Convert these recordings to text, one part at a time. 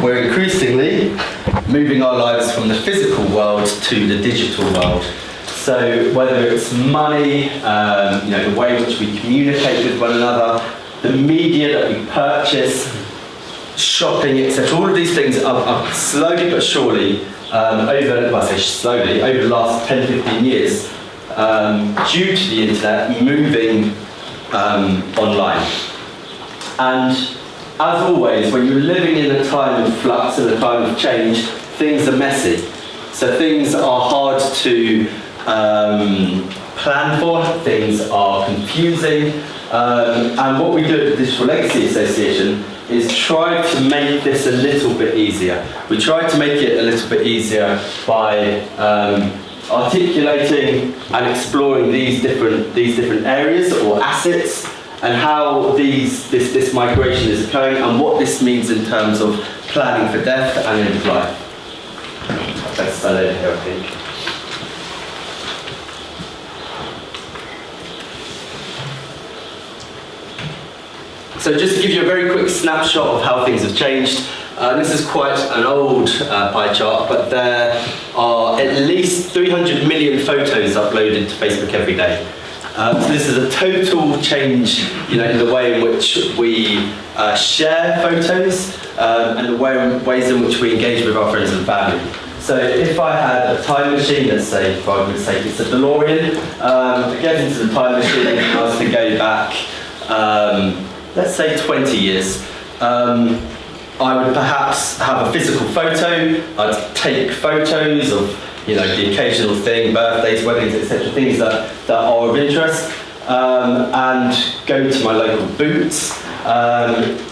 we're increasingly moving our lives from the physical world to the digital world. So whether it's money, the way in which we communicate with one another, the media that we purchase, shopping, etc. All of these things are slowly but surely, over the last 10, 15 years, due to the internet, moving online. And as always, when you're living in a time of flux and a time of change, things are messy. So things are hard to plan for, things are confusing, and what we do at the Digital Legacy Association is try to make this a little bit easier. We try to make it a little bit easier by articulating and exploring these different areas or assets, and how this migration is occurring, and what this means in terms of planning for death and end of life. Let's start over here, I think. So just to give you a very quick snapshot of how things have changed, this is quite an old pie chart, but there are at least 300 million photos uploaded to Facebook every day. So this is a total change, in the way in which we share photos and the ways in which we engage with our friends and family. So if I had a time machine, let's say, for argument's sake, it's a DeLorean, get into the time machine and I was to go back, let's say 20 years. I would perhaps have a physical photo. I'd take photos of the occasional thing, birthdays, weddings, etc., things that are of interest, and go to my local Boots,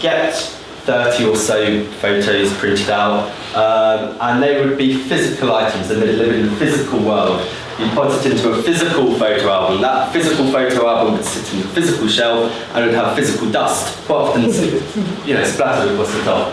get 30 or so photos printed out, and they would be physical items, and they'd live in the physical world. You put it into a physical photo album. That physical photo album would sit in the physical shelf and would have physical dust, quite often, splattered across the top.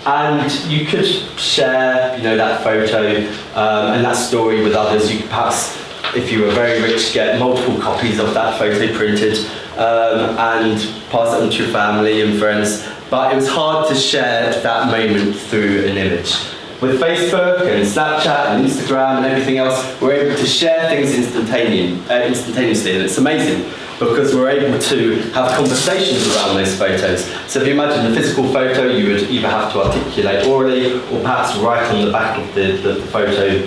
And you could share, that photo and that story with others. You could perhaps, if you were very rich, get multiple copies of that photo printed and pass it on to your family and friends. But it was hard to share that moment through an image. With Facebook and Snapchat and Instagram and everything else, we're able to share things instantaneously, and it's amazing because we're able to have conversations around those photos. So if you imagine the physical photo, you would either have to articulate orally or perhaps write on the back of the photo,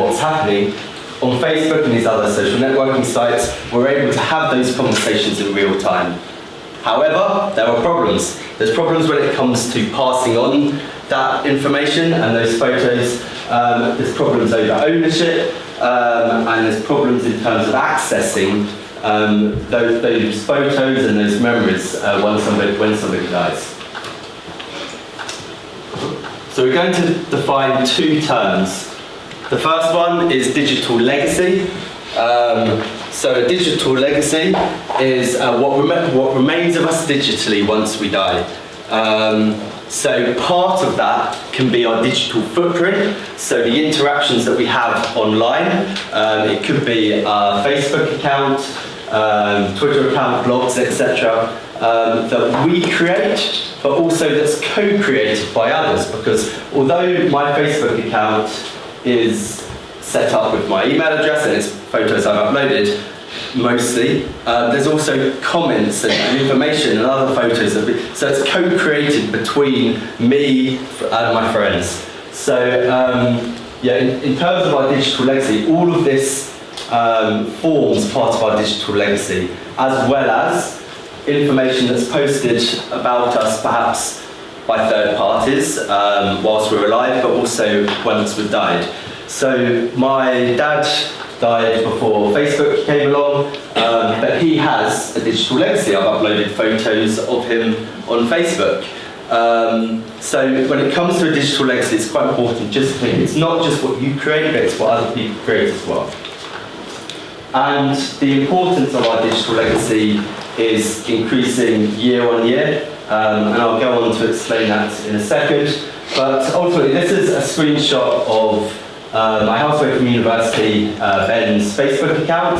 what's happening. On Facebook and these other social networking sites, we're able to have those conversations in real time. However, there are problems. There's problems when it comes to passing on that information and those photos. There's problems over ownership, and there's problems in terms of accessing those photos and those memories when somebody dies. So we're going to define two terms. The first one is digital legacy. So a digital legacy is what remains of us digitally once we die. So part of that can be our digital footprint, so the interactions that we have online. It could be a Facebook account, Twitter account, blogs, etc. That we create, but also that's co-created by others, because although my Facebook account is set up with my email address and it's photos I've uploaded, mostly, there's also comments and information and other photos, so it's co-created between me and my friends. So in terms of our digital legacy, all of this forms part of our digital legacy, as well as information that's posted about us perhaps by third parties whilst we're alive, but also once we've died. So my dad died before Facebook came along, but he has a digital legacy. I've uploaded photos of him on Facebook. So when it comes to a digital legacy, it's quite important just to think it's not just what you create, but it's what other people create as well. And the importance of our digital legacy is increasing year on year, and I'll go on to explain that in a second. But ultimately, this is a screenshot of my housemate from university, Ben's Facebook account.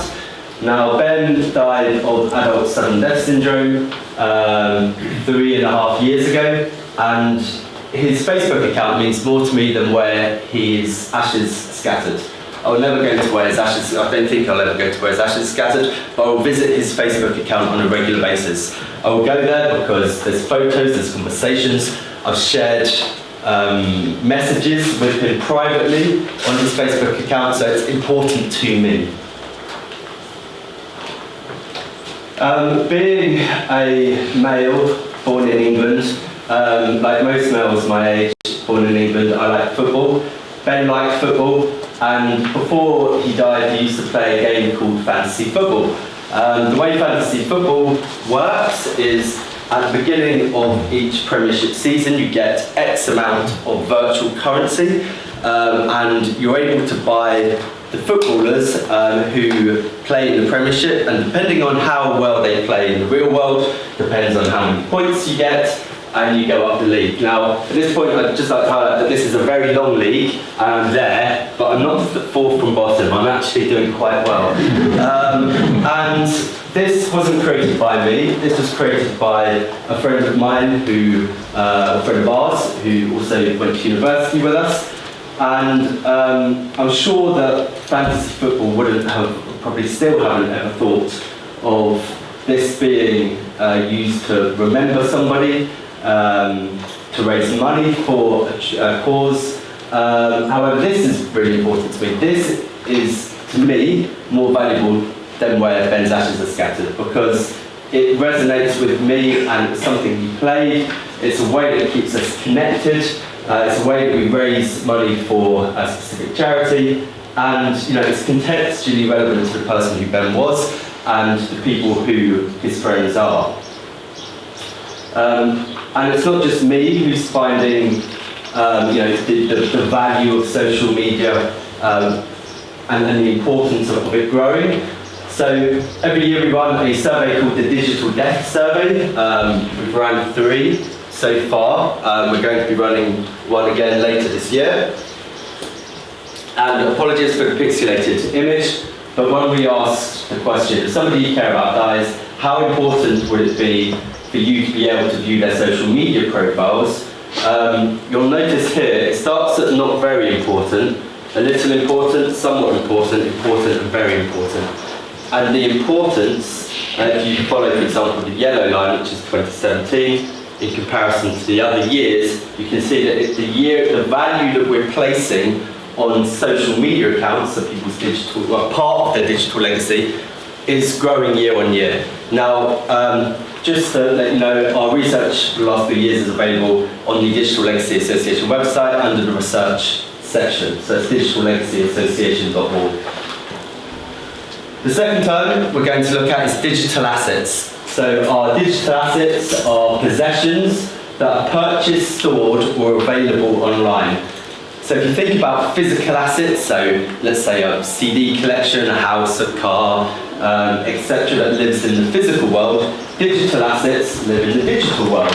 Now, Ben died of adult sudden death syndrome 3.5 years ago, and his Facebook account means more to me than where his ashes scattered. I will never go to where his ashes, I don't think I'll ever go to where his ashes scattered, but I will visit his Facebook account on a regular basis. I will go there because there's photos, there's conversations. I've shared messages with him privately on his Facebook account, so it's important to me. Being a male born in England, like most males my age born in England, I like football. Ben liked football, and before he died he used to play a game called fantasy football. The way fantasy football works is at the beginning of each Premiership season you get X amount of virtual currency, and you're able to buy the footballers who play in the Premiership, and depending on how well they play in the real world, depends on how many points you get, and you go up the league. Now, at this point, I'd just like to highlight that this is a very long league, and I'm there, but I'm not fourth from bottom. I'm actually doing quite well. And this wasn't created by me. This was created by a friend of mine, a friend of ours, who also went to university with us. And I'm sure that fantasy football probably still haven't ever thought of this being used to remember somebody, to raise money for a cause. However, this is really important to me. This is, to me, more valuable than where Ben's ashes are scattered, because it resonates with me and it's something he played. It's a way that keeps us connected. It's a way that we raise money for a specific charity, and it's contextually relevant to the person who Ben was and the people who his friends are. And it's not just me who's finding the value of social media and the importance of it growing. So every year we run a survey called the Digital Death Survey. We've run 3 so far. We're going to be running one again later this year. And apologies for the pixelated image, but when we asked the question, if somebody you care about dies, how important would it be for you to be able to view their social media profiles? You'll notice here, it starts at not very important, a little important, somewhat important, important and very important. And the importance, if you follow, for example, the yellow line, which is 2017, in comparison to the other years, you can see that the value that we're placing on social media accounts, so people's part of their digital legacy, is growing year on year. Now, just to let you know, our research for the last few years is available on the Digital Legacy Association website under the research section. So it's digitallegacyassociation.org. The second term we're going to look at is digital assets. So our digital assets are possessions that are purchased, stored, or available online. So if you think about physical assets, so let's say a CD collection, a house, a car, etc., that lives in the physical world, digital assets live in the digital world.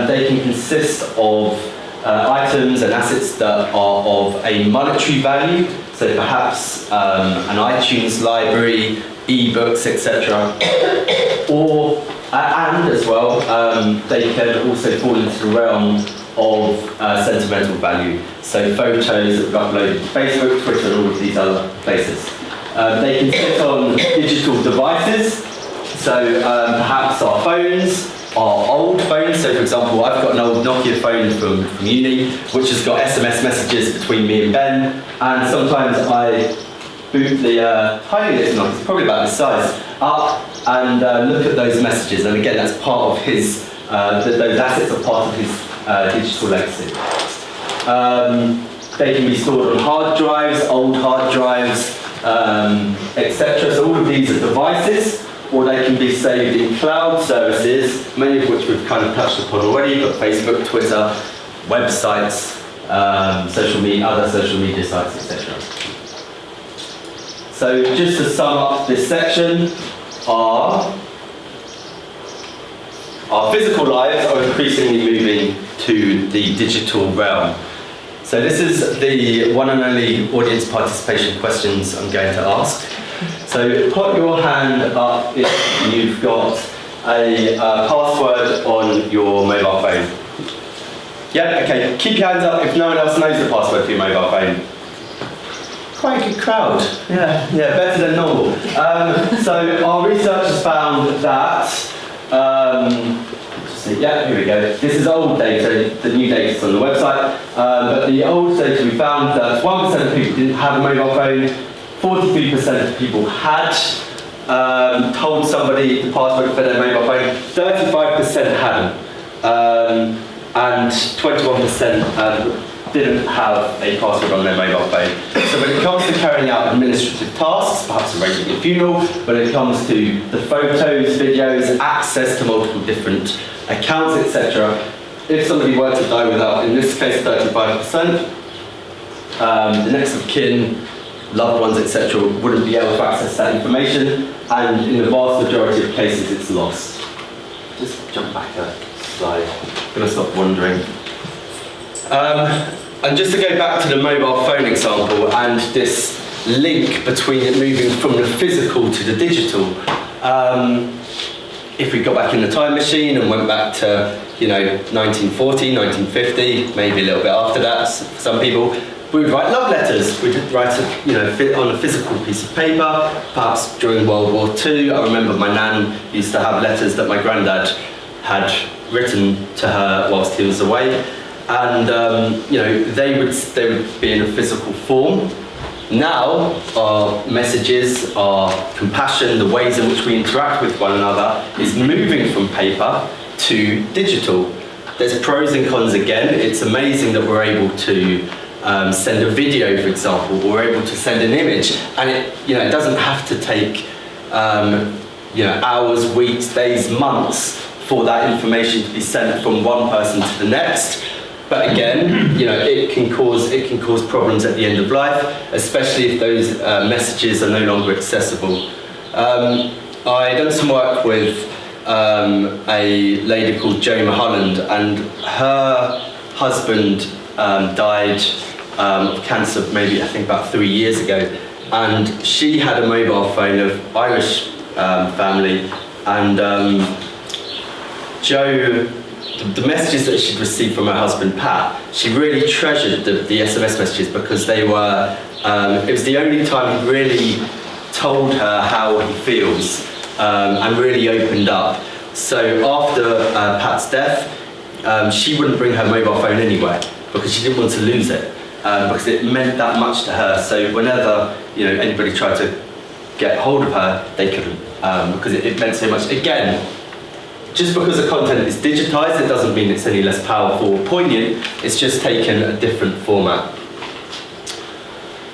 They can consist of items and assets that are of a monetary value, so perhaps an iTunes library, e-books, etc. Or, and as well, they can also fall into the realm of sentimental value. So photos that we've uploaded to Facebook, Twitter, and all of these other places. They can sit on digital devices, so perhaps our phones, our old phones. So for example, I've got an old Nokia phone from uni, which has got SMS messages between me and Ben, and sometimes I boot the tiny little Nokia, it's probably about this size, up and look at those messages, and again that's part of his, those assets are part of his digital legacy. They can be stored on hard drives, old hard drives, etc. So all of these are devices, or they can be saved in cloud services, many of which we've kind of touched upon already, but Facebook, Twitter, websites, social media, other social media sites, etc. So just to sum up this section, our physical lives are increasingly moving to the digital realm. So this is the one and only audience participation questions I'm going to ask. So put your hand up if you've got a password on your mobile phone. Yeah, okay. Keep your hands up if no one else knows the password for your mobile phone. Quite a good crowd. Yeah, better than normal. So our researchers found that. Yeah, here we go. This is old data. The new data is on the website. But the old data, we found that 1% of people didn't have a mobile phone. 43% of people had told somebody the password for their mobile phone. 35% hadn't. And 21% didn't have a password on their mobile phone. So when it comes to carrying out administrative tasks, perhaps arranging a funeral, when it comes to the photos, videos, access to multiple different accounts, etc., if somebody were to die without, in this case, 35%, the next of kin, loved ones, etc., wouldn't be able to access that information, and in the vast majority of cases, it's lost. Just jump back a slide. I'm going to stop wandering. And just to go back to the mobile phone example and this link between it moving from the physical to the digital, if we got back in the time machine and went back to 1940, 1950, maybe a little bit after that, for some people, we would write love letters. We'd write on a physical piece of paper, perhaps during World War II. I remember my nan used to have letters that my granddad had written to her whilst he was away. And they would be in a physical form. Now our messages, our compassion, the ways in which we interact with one another is moving from paper to digital. There's pros and cons again. It's amazing that we're able to send a video, for example, or we're able to send an image, and it doesn't have to take hours, weeks, days, months for that information to be sent from one person to the next. But again, it can cause problems at the end of life, especially if those messages are no longer accessible. I done some work with a lady called Jo Mulholland, and her husband died of cancer maybe I think about 3 years ago, and she had a mobile phone of Irish family, and Jo, the messages that she'd received from her husband Pat, she really treasured the SMS messages because they were, it was the only time he really told her how he feels and really opened up. So after Pat's death, she wouldn't bring her mobile phone anywhere because she didn't want to lose it because it meant that much to her. So whenever anybody tried to get hold of her, they couldn't because it meant so much. Again, just because the content is digitized, it doesn't mean it's any less powerful or poignant. It's just taken a different format.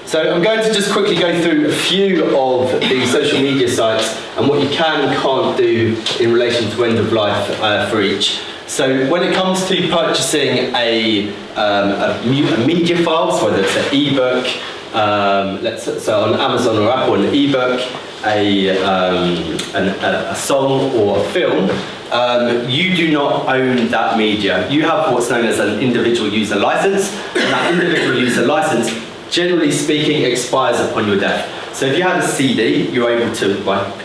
So I'm going to just quickly go through a few of the social media sites and what you can and can't do in relation to end of life for each. So when it comes to purchasing a media file, so whether it's an ebook, so on Amazon or Apple, an ebook, a song or a film, you do not own that media. You have what's known as an individual user license, and that individual user license, generally speaking, expires upon your death. So if you had a CD, you're able to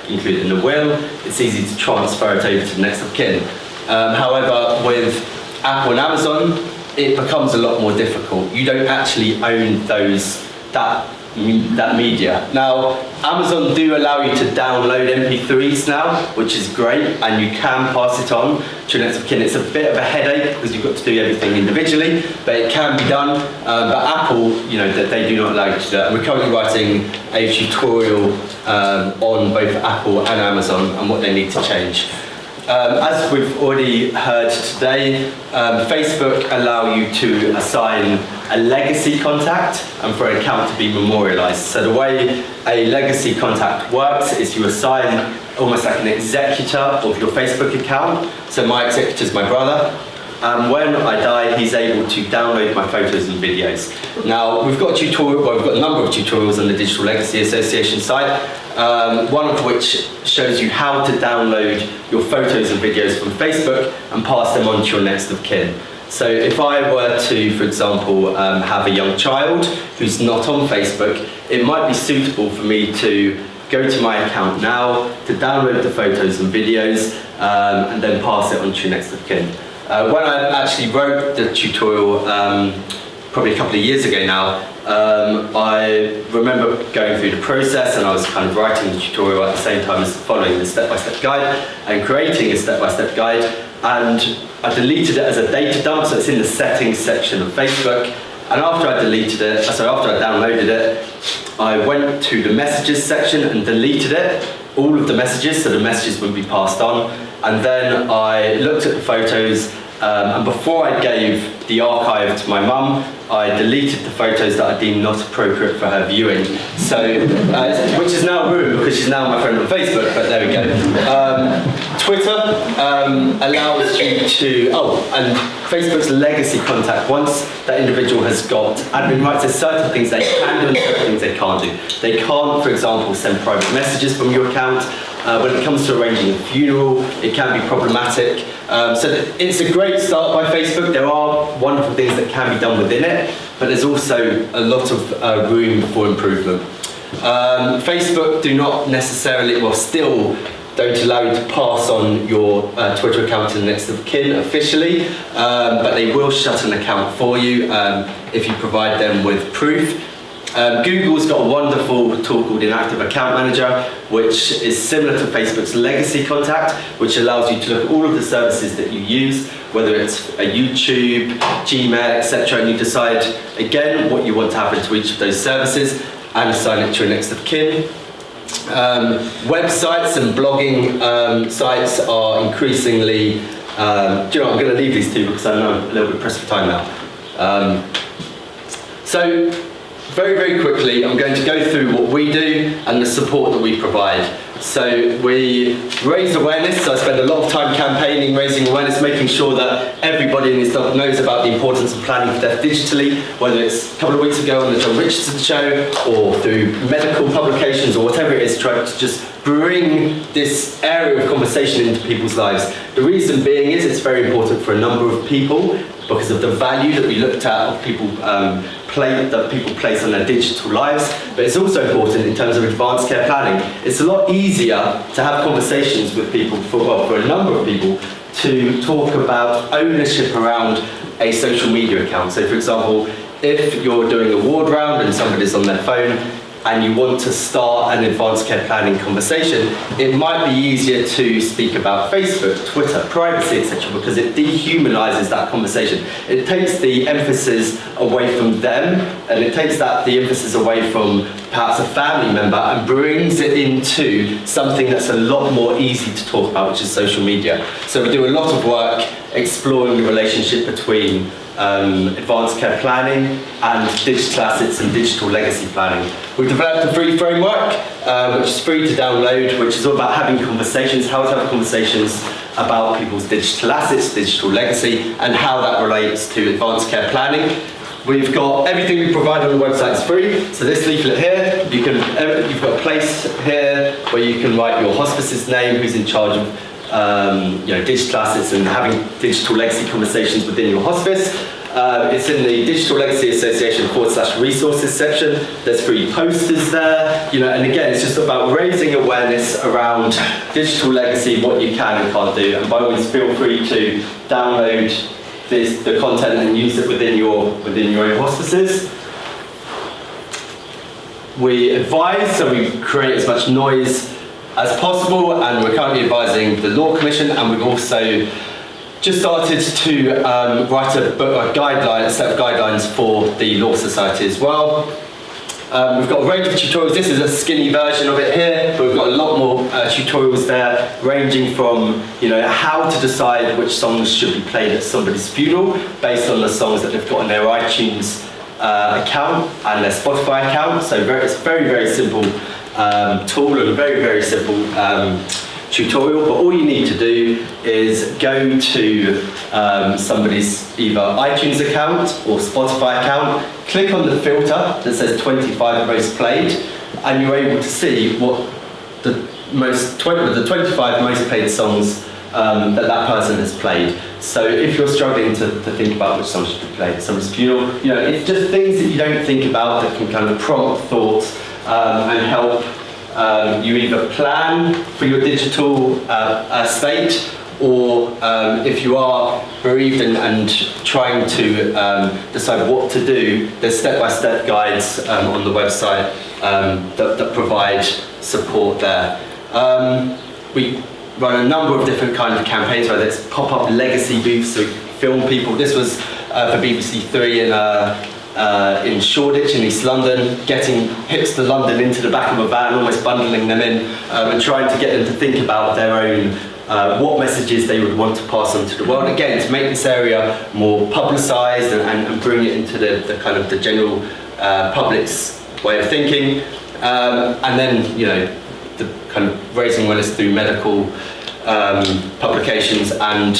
include it in the will. It's easy to transfer it over to the next of kin. However, with Apple and Amazon, it becomes a lot more difficult. You don't actually own that media. Now, Amazon do allow you to download MP3s now, which is great, and you can pass it on to your next of kin. It's a bit of a headache because you've got to do everything individually, but it can be done. But Apple, they do not allow you to do that. And we're currently writing a tutorial on both Apple and Amazon and what they need to change. As we've already heard today, Facebook allow you to assign a legacy contact and for an account to be memorialized. So the way a legacy contact works is you assign almost like an executor of your Facebook account. So my executor is my brother. And when I die, he's able to download my photos and videos. Now, we've got a number of tutorials on the Digital Legacy Association site, one of which shows you how to download your photos and videos from Facebook and pass them on to your next of kin. So if I were to, for example, have a young child who's not on Facebook, it might be suitable for me to go to my account now, to download the photos and videos, and then pass it on to your next of kin. When I actually wrote the tutorial, probably a couple of years ago now, I remember going through the process, and I was kind of writing the tutorial at the same time as following the step-by-step guide and creating a step-by-step guide, and I deleted it as a data dump, so it's in the settings section of Facebook. And after I downloaded it, I went to the messages section and deleted it, all of the messages, so the messages wouldn't be passed on. And then I looked at the photos, and before I gave the archive to my mum, I deleted the photos that I deemed not appropriate for her viewing. So, which is now ruined because she's now my friend on Facebook, but there we go. Twitter allows you to, and Facebook's legacy contact, once that individual has got admin rights, there's certain things they can do and certain things they can't do. They can't, for example, send private messages from your account. When it comes to arranging a funeral, it can be problematic. So it's a great start by Facebook. There are wonderful things that can be done within it, but there's also a lot of room for improvement. Facebook do not necessarily, still don't allow you to pass on your Twitter account to the next of kin officially, but they will shut an account for you if you provide them with proof. Google's got a wonderful tool called Inactive Account Manager, which is similar to Facebook's legacy contact, which allows you to look at all of the services that you use, whether it's a YouTube, Gmail, etc., and you decide, again, what you want to happen to each of those services and assign it to your next of kin. Websites and blogging sites are increasingly, do you know what, I'm going to leave these two because I know I'm a little bit pressed for time now. So, very, very quickly, I'm going to go through what we do and the support that we provide. So we raise awareness, so I spend a lot of time campaigning, raising awareness, making sure that everybody in this job knows about the importance of planning for death digitally, whether it's a couple of weeks ago on the John Richardson show, or through medical publications, or whatever it is, trying to just bring this area of conversation into people's lives. The reason being is it's very important for a number of people, because of the value that we looked at of people that people place on their digital lives, but it's also important in terms of advanced care planning. It's a lot easier to have conversations with people, for a number of people, to talk about ownership around a social media account. So for example, if you're doing a ward round and somebody's on their phone and you want to start an advanced care planning conversation, it might be easier to speak about Facebook, Twitter, privacy, etc., because it dehumanises that conversation. It takes the emphasis away from them, and it takes the emphasis away from perhaps a family member and brings it into something that's a lot more easy to talk about, which is social media. So we do a lot of work exploring the relationship between advanced care planning and digital assets and digital legacy planning. We've developed a free framework, which is free to download, which is all about having conversations, how to have conversations about people's digital assets, digital legacy, and how that relates to advanced care planning. We've got everything we provide on the website is free. So this leaflet here, you've got a place here where you can write your hospice's name, who's in charge of digital assets and having digital legacy conversations within your hospice. It's in the Digital Legacy Association /resources section. There's free posters there, and again, it's just about raising awareness around digital legacy, what you can and can't do. And by all means, feel free to download the content and use it within your own hospices. We advise, so we create as much noise as possible, and we're currently advising the Law Commission, and we've also just started to write a set of guidelines for the Law Society as well. We've got a range of tutorials. This is a skinny version of it here, but we've got a lot more tutorials there, ranging from how to decide which songs should be played at somebody's funeral based on the songs that they've got on their iTunes account and their Spotify account. So it's a very, very simple tool and a very, very simple tutorial, but all you need to do is go to somebody's either iTunes account or Spotify account, click on the filter that says 25 most played, and you're able to see what the 25 most played songs that person has played. So if you're struggling to think about which songs should be played at somebody's funeral, it's just things that you don't think about that can kind of prompt thought and help you either plan for your digital estate, or if you are bereaved and trying to decide what to do, there's step-by-step guides on the website that provide support there. We run a number of different kinds of campaigns, whether it's pop-up legacy booths, so film people. This was for BBC Three in Shoreditch in East London, getting hipster London into the back of a van, almost bundling them in, and trying to get them to think about their own, what messages they would want to pass on to the world. Again, to make this area more publicised and bring it into the kind of the general public's way of thinking. And then, you know, the kind of raising awareness through medical publications and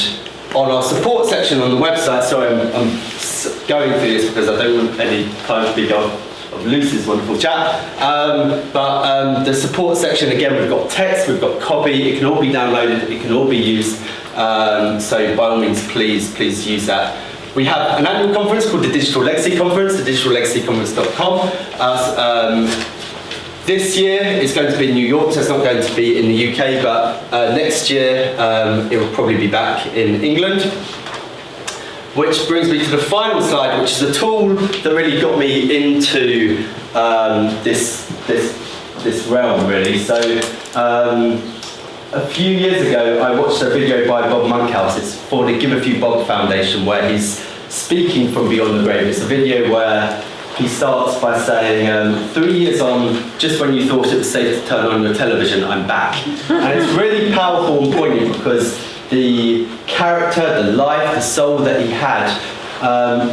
on our support section on the website. Sorry, I'm going through this because I don't want any time to speak of Lucy's wonderful chat. But the support section, again, we've got text, we've got copy, it can all be downloaded, it can all be used. So by all means, please use that. We have an annual conference called the Digital Legacy Conference, thedigitallegacyconference.com. This year it's going to be in New York, so it's not going to be in the UK, but next year it will probably be back in England. Which brings me to the final slide, which is a tool that really got me into this realm, really. So a few years ago, I watched a video by Bob Monkhouse. It's for the Give a Few Bob Foundation, where he's speaking from beyond the grave. It's a video where he starts by saying, 3 years on, just when you thought it was safe to turn on your television, I'm back. And it's really powerful and poignant because the character, the life, the soul that he had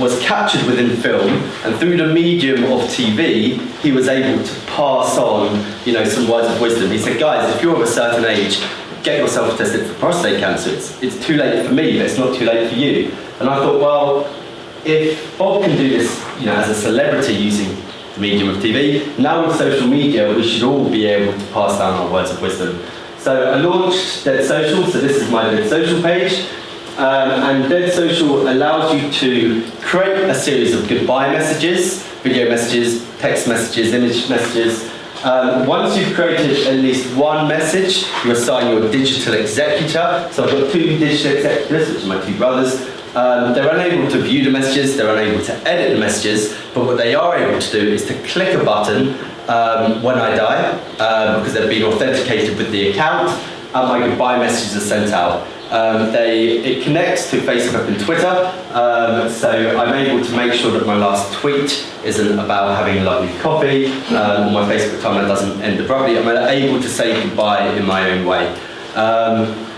was captured within film, and through the medium of TV, he was able to pass on, you know, some words of wisdom. He said, guys, if you're of a certain age, get yourself tested for prostate cancer. It's too late for me, but it's not too late for you. And I thought, well, if Bob can do this, you know, as a celebrity using the medium of TV, now with social media, we should all be able to pass down our words of wisdom. So I launched Dead Social, so this is my Dead Social page. And Dead Social allows you to create a series of goodbye messages, video messages, text messages, image messages. Once you've created at least one message, you assign your digital executor. So I've got 2 digital executors, which are my 2 brothers. They're unable to view the messages, they're unable to edit the messages, but what they are able to do is to click a button when I die, because they've been authenticated with the account, and my goodbye messages are sent out. It connects to Facebook and Twitter, so I'm able to make sure that my last tweet isn't about having a lovely coffee, or my Facebook timeline doesn't end abruptly. I'm able to say goodbye in my own way.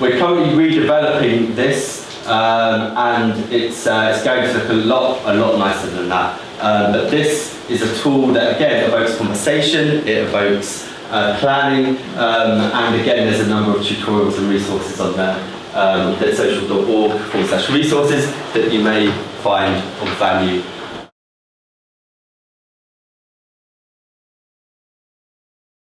We're currently redeveloping this, and it's going to look a lot nicer than that. But this is a tool that, again, evokes conversation, it evokes planning, and again, there's a number of tutorials and resources on there. deadsocial.org/resources that you may find of value.